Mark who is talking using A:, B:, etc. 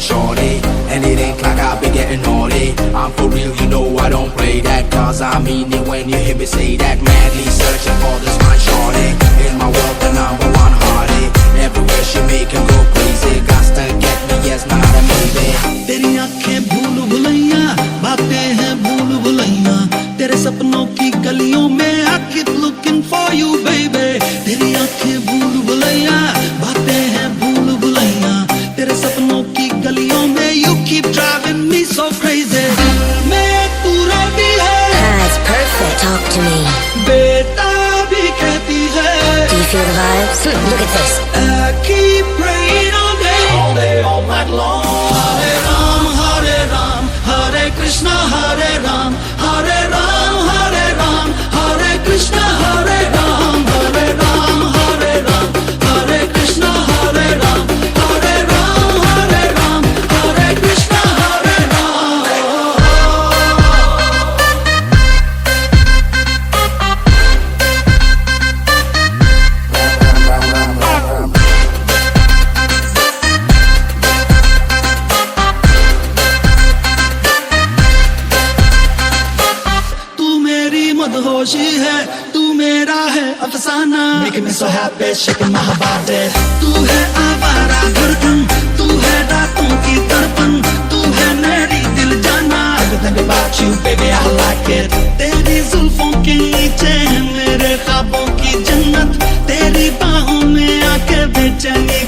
A: shorty. And it ain't like I be getting naughty. I'm for real, you know I don't play that. Cause I mean it when you hear me say that. Madly searching for this fine shorty. In my world, the number one hearty. Everywhere she make him go crazy. Got to get me, yes, not a maybe.
B: तेरी आंखें भूल भुलैया, बातें हैं भूल भुलैया, तेरे सपनों की गलियों में I keep looking for you baby. तेरी आंखें भूल भुलैया, बातें हैं भूल भुलैया, तेरे सपनों की गलियों में you keep driving me so crazy. मैं तू रोती है,
C: That's perfect. Talk to me.
B: बेटा भी कहती है.
C: Do you feel the vibes? Look at this.
B: I keep praying all day, all night long. Hare Ram, Hare Krishna, Hare Ram, Hare Ram, Hare Krishna, Hare Ram, Hare Ram, Hare Krishna, Hare Ram, Hare Ram, Hare Krishna, Hare Ram. तू मेरी मदहोशी है, तू मेरा है अफसाना. Making me so happy, shaking my body. तू है आवारा धड़कन, तू है रातों की दर्पण, तू है मेरी दिल जाना. Everything about you, baby, I like it. तेरी जुल्फों के नीचे है मेरे ख्वाबों की जन्नत. तेरी बाहों में आके बेचैनी